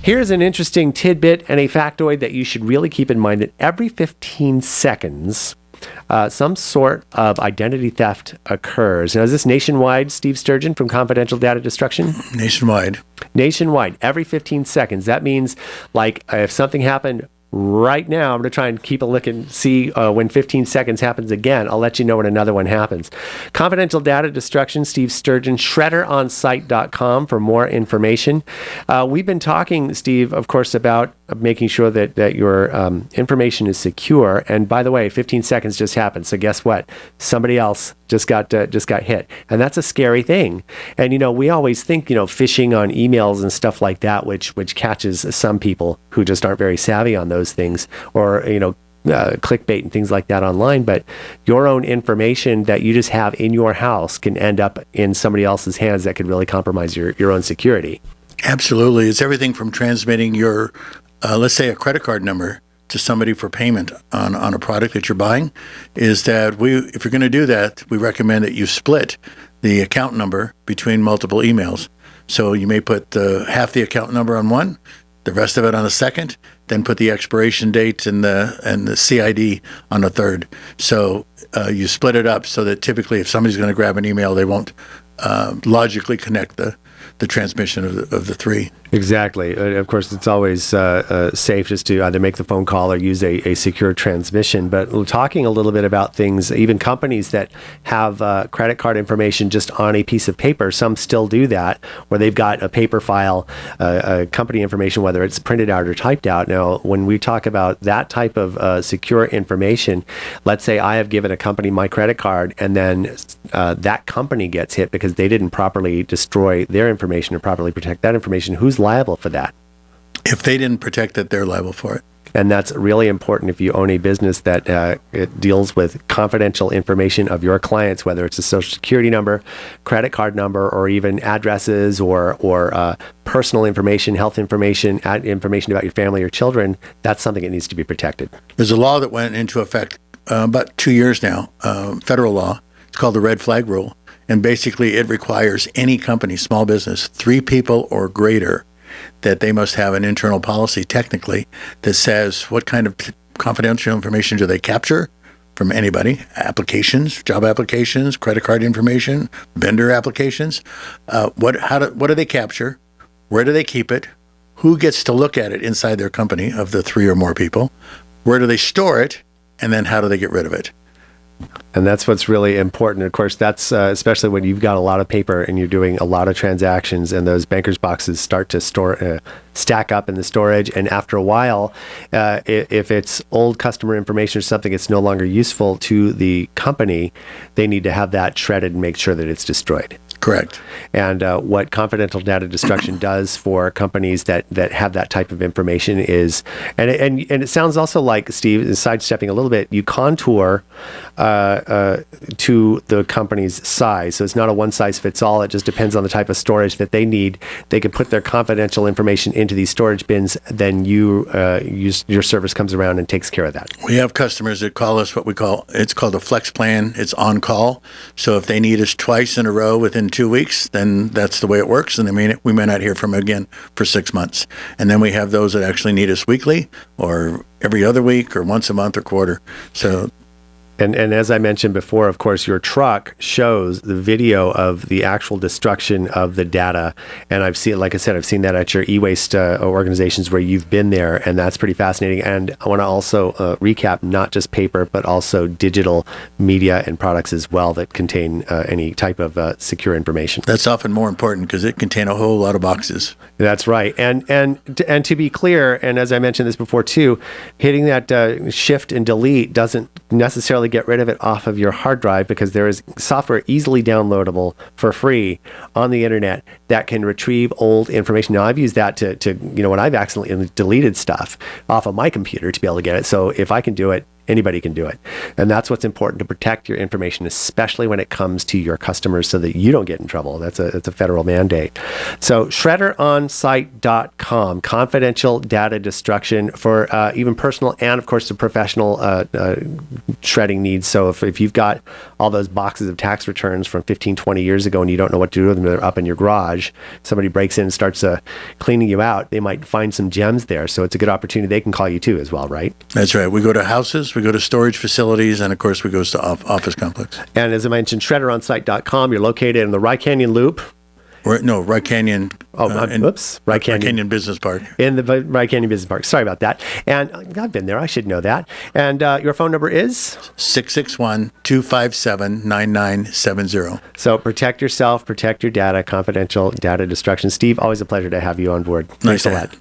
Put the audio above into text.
Here's an interesting tidbit and a factoid that you should really keep in mind that every 15 seconds, some sort of identity theft occurs. Now, is this nationwide, Steve Sturgeon from Confidential Data Destruction? Nationwide. Nationwide, every 15 seconds. That means, like, if something happened right now, I'm going to try and keep a look and see when 15 seconds happens again. I'll let you know when another one happens. Confidential Data Destruction, Steve Sturgeon, shredderonsite.com for more information. We've been talking, Steve, of course, about making sure that your information is secure. And by the way, 15 seconds just happened. So guess what? Somebody else just got hit. And that's a scary thing. And, we always think, phishing on emails and stuff like that, which catches some people who just aren't very savvy on those things, or, clickbait and things like that online. But your own information that you just have in your house can end up in somebody else's hands that could really compromise your own security. Absolutely. It's everything from transmitting your, let's say, a credit card number to somebody for payment on a product that you're buying. Is that if you're going to do that, we recommend that you split the account number between multiple emails. So you may put half the account number on one, the rest of it on a second, then put the expiration date and the CID on a third. So you split it up so that typically if somebody's going to grab an email, they won't logically connect the transmission of the three. Exactly. Of course, it's always safe just to either make the phone call or use a secure transmission. But we're talking a little bit about things, even companies that have credit card information just on a piece of paper. Some still do that, where they've got a paper file, company information, whether it's printed out or typed out. Now, when we talk about that type of secure information, let's say I have given a company my credit card, and then that company gets hit because they didn't properly destroy their information or properly protect that information. Who's liable for that? If they didn't protect it, they're liable for it. And that's really important if you own a business that it deals with confidential information of your clients, whether it's a social security number, credit card number, or even addresses or personal information, health information, information about your family or children. That's something that needs to be protected. There's a law that went into effect about 2 years now, federal law. It's called the red flag rule. And basically it requires any company, small business, 3 people or greater, that they must have an internal policy technically that says what kind of confidential information do they capture from anybody, applications, job applications, credit card information, vendor applications. What do they capture? Where do they keep it? Who gets to look at it inside their company of the 3 or more people? Where do they store it? And then how do they get rid of it? And that's what's really important. Of course, that's especially when you've got a lot of paper and you're doing a lot of transactions, and those banker's boxes start to stack up in the storage. And after a while, if it's old customer information or something that's no longer useful to the company, they need to have that shredded and make sure that it's destroyed. Correct. And what confidential data destruction does for companies that have that type of information is, and it sounds also like, Steve, sidestepping a little bit, you contour to the company's size. So it's not a one size fits all. It just depends on the type of storage that they need. They can put their confidential information into these storage bins. Then your service comes around and takes care of that. We have customers that call us it's called a flex plan. It's on call. So if they need us twice in a row within 2 weeks, then that's the way it works. And we may not hear from them again for 6 months. And then we have those that actually need us weekly or every other week or once a month or quarter. So. And as I mentioned before, of course, your truck shows the video of the actual destruction of the data. And I've seen that at your e-waste organizations where you've been there, and that's pretty fascinating. And I want to also recap not just paper, but also digital media and products as well that contain any type of secure information. That's often more important because it contains a whole lot of boxes. That's right. And to be clear, and as I mentioned this before too, hitting that shift and delete doesn't necessarily get rid of it off of your hard drive, because there is software easily downloadable for free on the internet that can retrieve old information. Now, I've used that to when I've accidentally deleted stuff off of my computer to be able to get it. So if I can do it, Anybody can do it. And that's what's important, to protect your information, especially when it comes to your customers, so that you don't get in trouble. That's a federal mandate. So shredderonsite.com, confidential data destruction for even personal and, of course, the professional shredding needs. So if you've got all those boxes of tax returns from 15, 20 years ago and you don't know what to do with them, they're up in your garage, somebody breaks in and starts cleaning you out, they might find some gems there. So it's a good opportunity. They can call you too as well, right? That's right. We go to houses, we go to storage facilities, and of course we go to office complex. And as I mentioned, shredderonsite.com, you're located in the Rye Canyon Loop. Rye Canyon. Rye Canyon Business Park. In the Rye Canyon Business Park. Sorry about that. And I've been there. I should know that. And your phone number is? 661-257-9970. So protect yourself, protect your data, confidential data destruction. Steve, always a pleasure to have you on board. Nice Thanks a lot.